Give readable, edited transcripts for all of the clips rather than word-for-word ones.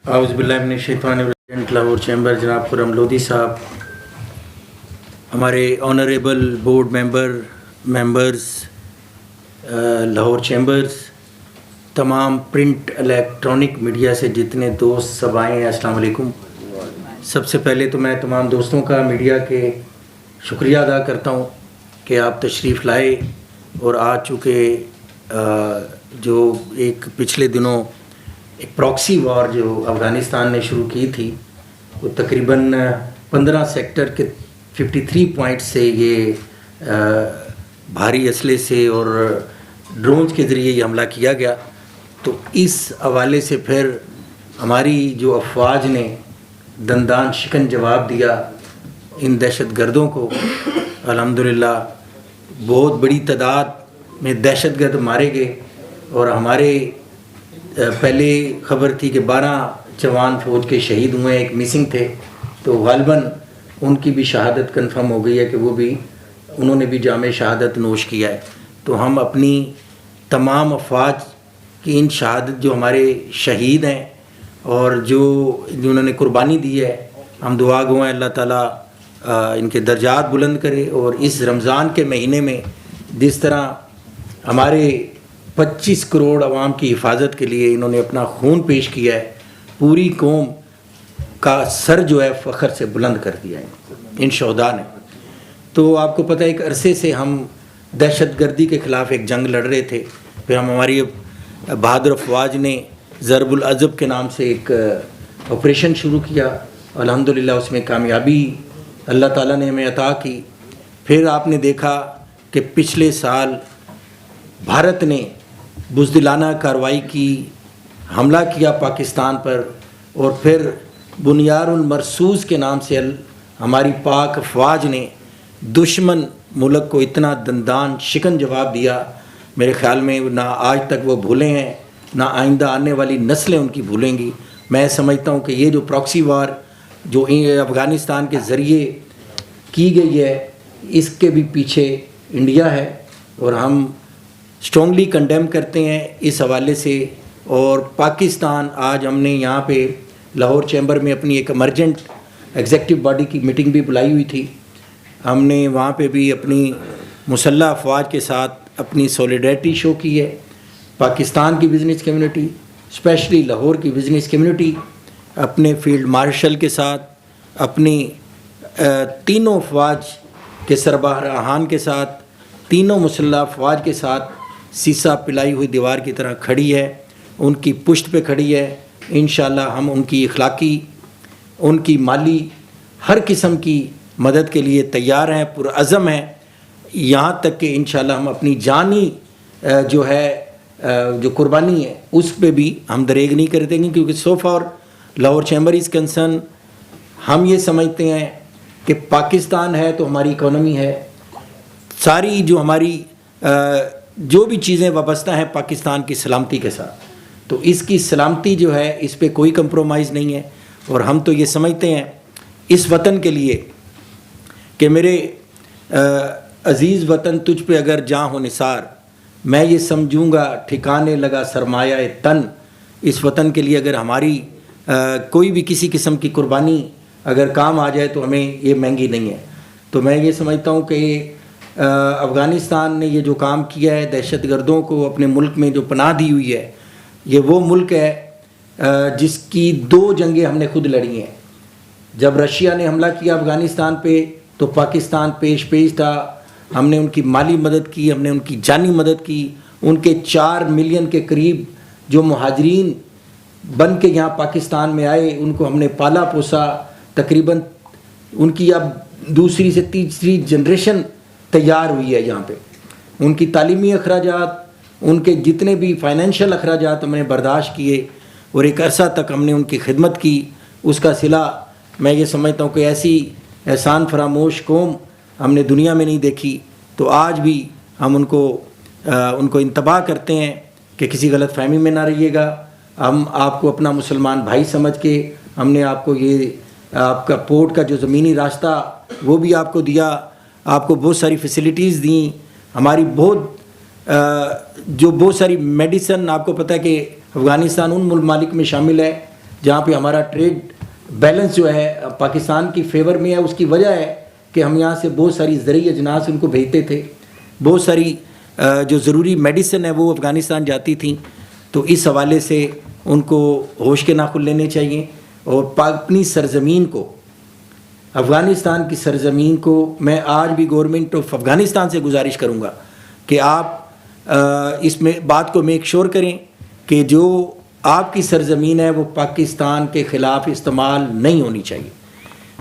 اعوذ باللہ من الشیطان الرجیم. لاہور چیمبر جناب خرم لودھی صاحب، ہمارے honourable board members Lahore chambers, تمام پرنٹ الیکٹرانک میڈیا سے جتنے دوست سب آئے ہیں، السلام علیکم. سب سے پہلے تو میں تمام دوستوں کا میڈیا کے شکریہ ادا کرتا ہوں کہ آپ تشریف لائے اور آ چکے. جو ایک پچھلے دنوں ایک پراکسی وار جو افغانستان نے شروع کی تھی، وہ تقریباً 15 سیکٹر کے 53 پوائنٹ سے یہ بھاری اسلحے سے اور ڈرونز کے ذریعے یہ حملہ کیا گیا. تو اس حوالے سے پھر ہماری جو افواج نے دندان شکن جواب دیا ان دہشت گردوں کو. الحمدللہ بہت بڑی تعداد میں دہشت گرد مارے گئے، اور ہمارے پہلے خبر تھی کہ 12 جوان فوج کے شہید ہوئے، ایک مسنگ تھے، تو غالباً ان کی بھی شہادت کنفرم ہو گئی ہے کہ انہوں نے بھی جام شہادت نوش کیا ہے. تو ہم اپنی تمام افواج کی ان شہادت جو ہمارے شہید ہیں اور جو انہوں نے قربانی دی ہے، ہم دعا گو ہیں اللہ تعالیٰ ان کے درجات بلند کرے. اور اس رمضان کے مہینے میں جس طرح ہمارے 25 کروڑ عوام کی حفاظت کے لیے انہوں نے اپنا خون پیش کیا ہے، پوری قوم کا سر جو ہے فخر سے بلند کر دیا ہے ان شہداء نے. تو آپ کو پتہ ہے ایک عرصے سے ہم دہشت گردی کے خلاف ایک جنگ لڑ رہے تھے. پھر ہماری بہادر افواج نے ضرب العضب کے نام سے ایک آپریشن شروع کیا. الحمدللہ اس میں کامیابی اللہ تعالیٰ نے ہمیں عطا کی. پھر آپ نے دیکھا کہ پچھلے سال بھارت نے بزدلانہ کارروائی کی، حملہ کیا پاکستان پر، اور پھر بنیاد المرصوص کے نام سے ہماری پاک افواج نے دشمن ملک کو اتنا دندان شکن جواب دیا. میرے خیال میں نہ آج تک وہ بھولے ہیں، نہ آئندہ آنے والی نسلیں ان کی بھولیں گی. میں سمجھتا ہوں کہ یہ جو پراکسی وار جو افغانستان کے ذریعے کی گئی ہے، اس کے بھی پیچھے انڈیا ہے، اور ہم اسٹرانگلی کنڈیم کرتے ہیں اس حوالے سے. اور پاکستان آج ہم نے یہاں پہ لاہور چیمبر میں اپنی ایک ایمرجنٹ ایگزیکٹو باڈی کی میٹنگ بھی بلائی ہوئی تھی. ہم نے وہاں پہ بھی اپنی مسلح افواج کے ساتھ اپنی سولیڈریٹی شو کی ہے. پاکستان کی بزنس کمیونٹی، اسپیشلی لاہور کی بزنس کمیونٹی، اپنے فیلڈ مارشل کے ساتھ، اپنی تینوں افواج کے سربراہان کے ساتھ، تینوں مسلح افواج کے ساتھ سیسا پلائی ہوئی دیوار کی طرح کھڑی ہے، ان کی پشت پہ کھڑی ہے. انشاءاللہ ہم ان کی اخلاقی، ان کی مالی، ہر قسم کی مدد کے لیے تیار ہیں، پرعزم ہیں. یہاں تک کہ انشاءاللہ ہم اپنی جانی جو قربانی ہے اس پہ بھی ہم دریغ نہیں کر دیں گے، کیونکہ so for Lahore chamber is concern ہم یہ سمجھتے ہیں کہ پاکستان ہے تو ہماری اکانومی ہے، ساری جو ہماری جو بھی چیزیں وابستہ ہیں پاکستان کی سلامتی کے ساتھ. تو اس کی سلامتی جو ہے اس پہ کوئی کمپرومائز نہیں ہے. اور ہم تو یہ سمجھتے ہیں اس وطن کے لیے کہ میرے عزیز وطن تجھ پہ اگر جاں ہو نثار، میں یہ سمجھوں گا ٹھکانے لگا سرمایہ تن. اس وطن کے لیے اگر ہماری کوئی بھی کسی قسم کی قربانی اگر کام آ جائے تو ہمیں یہ مہنگی نہیں ہے. تو میں یہ سمجھتا ہوں کہ افغانستان نے یہ جو کام کیا ہے، دہشت گردوں کو اپنے ملک میں جو پناہ دی ہوئی ہے، یہ وہ ملک ہے جس کی 2 جنگیں ہم نے خود لڑی ہیں. جب رشیا نے حملہ کیا افغانستان پہ تو پاکستان پیش تھا. ہم نے ان کی مالی مدد کی، ہم نے ان کی جانی مدد کی. ان کے 4 ملین کے قریب جو مہاجرین بن کے یہاں پاکستان میں آئے، ان کو ہم نے پالا پوسا. تقریباً ان کی اب دوسری سے تیسری جنریشن تیار ہوئی ہے یہاں پہ. ان کی تعلیمی اخراجات، ان کے جتنے بھی فائنینشیل اخراجات ہم نے برداشت کیے، اور ایک عرصہ تک ہم نے ان کی خدمت کی. اس کا صلہ میں یہ سمجھتا ہوں کہ ایسی احسان فراموش قوم ہم نے دنیا میں نہیں دیکھی. تو آج بھی ہم ان کو انتباہ کرتے ہیں کہ کسی غلط فہمی میں نہ رہیے گا. ہم آپ کو اپنا مسلمان بھائی سمجھ کے ہم نے آپ کو یہ آپ کا پورٹ کا جو زمینی راستہ وہ بھی آپ کو دیا، آپ کو بہت ساری فیسلٹیز دیں. ہماری بہت ساری میڈیسن، آپ کو پتہ ہے کہ افغانستان ان ممالک میں شامل ہے جہاں پہ ہمارا ٹریڈ بیلنس جو ہے پاکستان کی فیور میں ہے. اس کی وجہ ہے کہ ہم یہاں سے بہت ساری زرعی اجناس ان کو بھیجتے تھے, بہت ساری جو ضروری میڈیسن ہے وہ افغانستان جاتی تھیں. تو اس حوالے سے ان کو ہوش کے ناخن لینے چاہیے. اور اپنی سرزمین کو, افغانستان کی سرزمین کو میں آج بھی گورنمنٹ آف افغانستان سے گزارش کروں گا کہ آپ اس میں بات کو میک شور کریں کہ جو آپ کی سرزمین ہے وہ پاکستان کے خلاف استعمال نہیں ہونی چاہیے.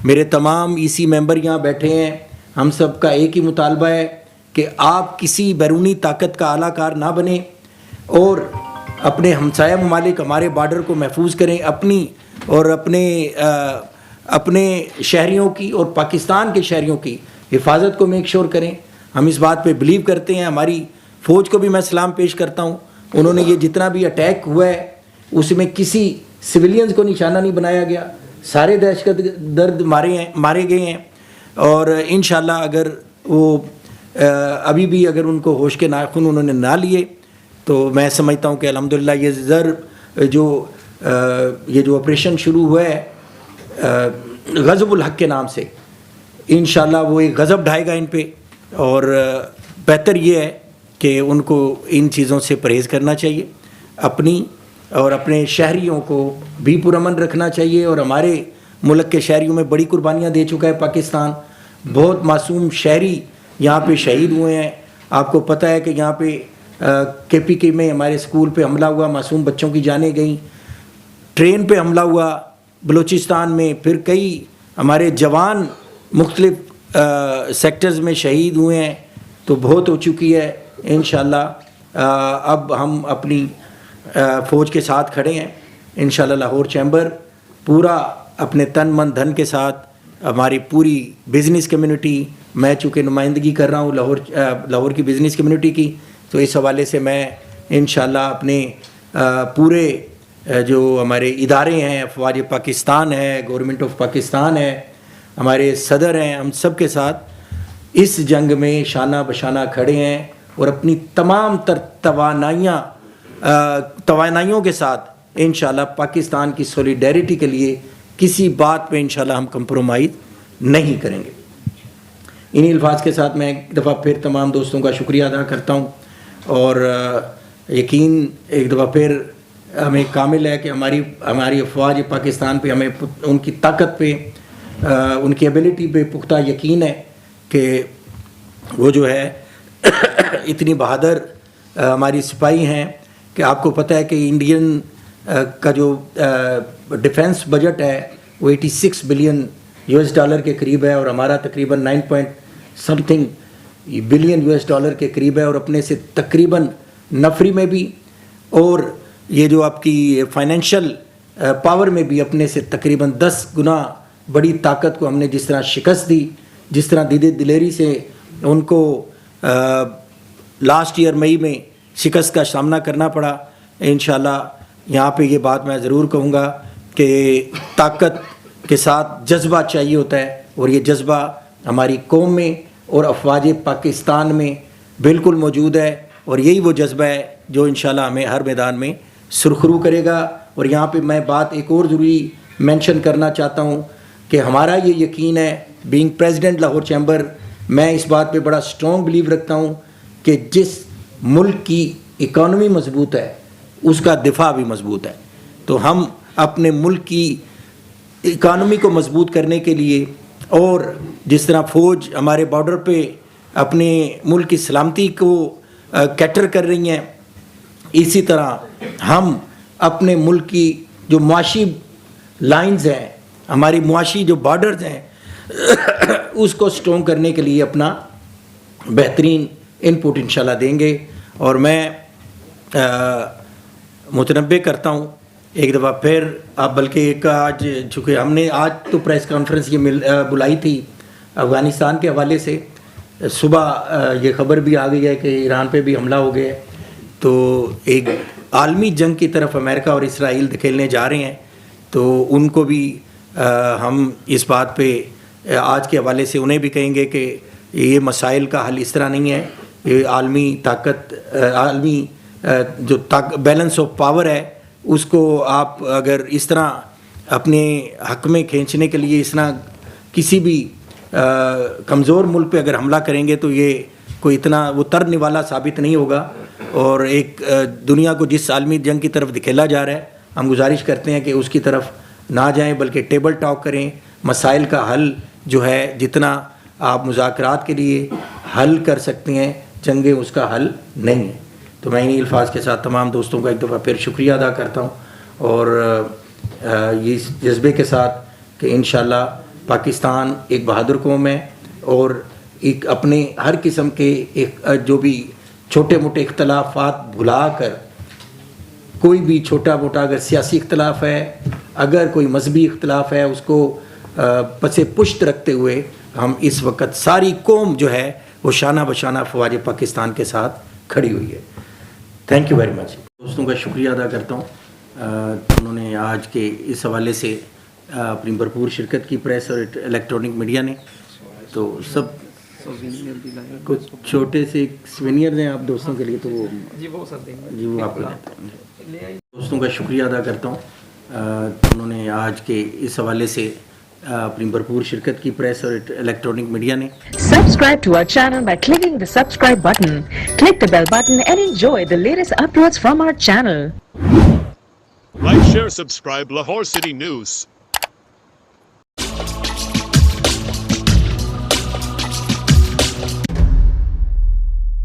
میرے تمام ای سی ممبر یہاں بیٹھے ہیں, ہم سب کا ایک ہی مطالبہ ہے کہ آپ کسی بیرونی طاقت کا اعلیٰ کار نہ بنیں اور اپنے ہمسایہ ممالک ہمارے بارڈر کو محفوظ کریں, اپنی اور اپنے شہریوں کی اور پاکستان کے شہریوں کی حفاظت کو میک شور کریں. ہم اس بات پہ بلیو کرتے ہیں. ہماری فوج کو بھی میں سلام پیش کرتا ہوں, انہوں نے یہ جتنا بھی اٹیک ہوا ہے اس میں کسی سویلینز کو نشانہ نہیں بنایا گیا, سارے دہشت گرد مارے گئے ہیں. اور انشاءاللہ اگر وہ ابھی بھی اگر ان کو ہوش کے ناخن انہوں نے نہ لیے تو میں سمجھتا ہوں کہ الحمدللہ یہ جو آپریشن شروع ہوا ہے غضب الحق کے نام سے, انشاءاللہ وہ ایک غضب ڈھائے گا ان پہ. اور بہتر یہ ہے کہ ان کو ان چیزوں سے پرہیز کرنا چاہیے, اپنی اور اپنے شہریوں کو بھی پرامن رکھنا چاہیے. اور ہمارے ملک کے شہریوں میں بڑی قربانیاں دے چکا ہے پاکستان, بہت معصوم شہری یہاں پہ شہید ہوئے ہیں. آپ کو پتہ ہے کہ یہاں پہ کے پی کے میں ہمارے اسکول پہ حملہ ہوا, معصوم بچوں کی جانیں گئیں. ٹرین پہ حملہ ہوا بلوچستان میں, پھر کئی ہمارے جوان مختلف سیکٹرز میں شہید ہوئے ہیں. تو بہت ہو چکی ہے. انشاءاللہ اب ہم اپنی فوج کے ساتھ کھڑے ہیں. انشاءاللہ لاہور چیمبر پورا اپنے تن من دھن کے ساتھ, ہماری پوری بزنس کمیونٹی, میں چونکہ نمائندگی کر رہا ہوں لاہور کی بزنس کمیونٹی کی, تو اس حوالے سے میں انشاءاللہ اپنے پورے جو ہمارے ادارے ہیں, افواج پاکستان ہے, گورنمنٹ آف پاکستان ہے, ہمارے صدر ہیں, ہم سب کے ساتھ اس جنگ میں شانہ بشانہ کھڑے ہیں. اور اپنی تمام تر توانائیوں کے ساتھ انشاءاللہ پاکستان کی سولیڈیرٹی کے لیے کسی بات پہ انشاءاللہ ہم کمپرومائز نہیں کریں گے. انہی الفاظ کے ساتھ میں ایک دفعہ پھر تمام دوستوں کا شکریہ ادا کرتا ہوں. اور یقین ایک دفعہ پھر ہمیں کامل ہے کہ ہماری افواج پاکستان پہ ہمیں ان کی طاقت پہ, ان کی ایبیلٹی پہ پختہ یقین ہے کہ وہ جو ہے اتنی بہادر ہماری سپاہی ہیں کہ آپ کو پتہ ہے کہ انڈین کا جو ڈیفنس بجٹ ہے وہ 86 بلین $US کے قریب ہے, اور ہمارا تقریباً 9 بلین $US کے قریب ہے. اور اپنے سے تقریباً نفری میں بھی اور یہ جو آپ کی فائنینشیل پاور میں بھی اپنے سے تقریباً 10 گنا بڑی طاقت کو ہم نے جس طرح شکست دی, جس طرح دلیری سے ان کو لاسٹ ایئر مئی میں شکست کا سامنا کرنا پڑا. انشاءاللہ یہاں پہ یہ بات میں ضرور کہوں گا کہ طاقت کے ساتھ جذبہ چاہیے ہوتا ہے, اور یہ جذبہ ہماری قوم میں اور افواج پاکستان میں بالکل موجود ہے. اور یہی وہ جذبہ ہے جو انشاءاللہ ہمیں ہر میدان میں سرخرو کرے گا. اور یہاں پہ میں بات ایک اور ضروری مینشن کرنا چاہتا ہوں کہ ہمارا یہ یقین ہے بینگ پریزیڈنٹ لاہور چیمبر, میں اس بات پہ بڑا اسٹرانگ بلیو رکھتا ہوں کہ جس ملک کی اکانومی مضبوط ہے اس کا دفاع بھی مضبوط ہے. تو ہم اپنے ملک کی اکانومی کو مضبوط کرنے کے لیے, اور جس طرح فوج ہمارے بارڈر پہ اپنے ملک کی سلامتی کو کیٹر کر رہی ہیں, اسی طرح ہم اپنے ملک کی جو معاشی لائنز ہیں, ہماری معاشی جو بارڈرز ہیں اس کو اسٹرانگ کرنے کے لیے اپنا بہترین ان پٹ انشاءاللہ دیں گے. اور میں متنبع کرتا ہوں ایک دفعہ پھر, اب بلکہ ایک آج چونکہ ہم نے آج تو پریس کانفرنس یہ بلائی تھی افغانستان کے حوالے سے, صبح یہ خبر بھی آ گئی ہے کہ ایران پہ بھی حملہ ہو گیا ہے. تو ایک عالمی جنگ کی طرف امریکہ اور اسرائیل دھکیلنے جا رہے ہیں, تو ان کو بھی ہم اس بات پہ آج کے حوالے سے انہیں بھی کہیں گے کہ یہ مسائل کا حل اس طرح نہیں ہے. یہ عالمی طاقت, عالمی جو بیلنس آف پاور ہے اس کو آپ اگر اس طرح اپنے حق میں کھینچنے کے لیے اس طرح کسی بھی کمزور ملک پہ اگر حملہ کریں گے تو یہ کوئی اتنا وہ ترنے والا ثابت نہیں ہوگا. اور ایک دنیا کو جس عالمی جنگ کی طرف دھکیلا جا رہا ہے, ہم گزارش کرتے ہیں کہ اس کی طرف نہ جائیں, بلکہ ٹیبل ٹاک کریں. مسائل کا حل جو ہے جتنا آپ مذاکرات کے لیے حل کر سکتے ہیں, جنگیں اس کا حل نہیں ہے. تو میں انہی الفاظ کے ساتھ تمام دوستوں کا ایک دفعہ پھر شکریہ ادا کرتا ہوں, اور اس جذبے کے ساتھ کہ انشاءاللہ پاکستان ایک بہادر قوم ہے, اور ایک اپنے ہر قسم کے ایک جو بھی چھوٹے موٹے اختلافات بھلا کر, کوئی بھی چھوٹا موٹا اگر سیاسی اختلاف ہے, اگر کوئی مذہبی اختلاف ہے, اس کو پس پشت رکھتے ہوئے ہم اس وقت ساری قوم جو ہے وہ شانہ بشانہ افواج پاکستان کے ساتھ کھڑی ہوئی ہے. Thank you very much. دوستوں کا شکریہ ادا کرتا ہوں, انہوں نے آج کے اس حوالے سے اپنی بھرپور شرکت کی, پریس اور الیکٹرانک میڈیا نے. تو سب کچھ چھوٹے سے سوینئر ہیں آپ دوستوں کے لیے, تو وہ وہ آپ کو دیتے ہیں. دوستوں کا شکریہ ادا کرتا ہوں, انہوں نے آج کے اس حوالے سے اپنی بھرپور شرکت کی, پریس اور الیکٹرانک میڈیا نے. Subscribe to our channel by clicking the subscribe button. Click the bell button and enjoy the latest uploads from our channel. Like, share, subscribe Lahore City News.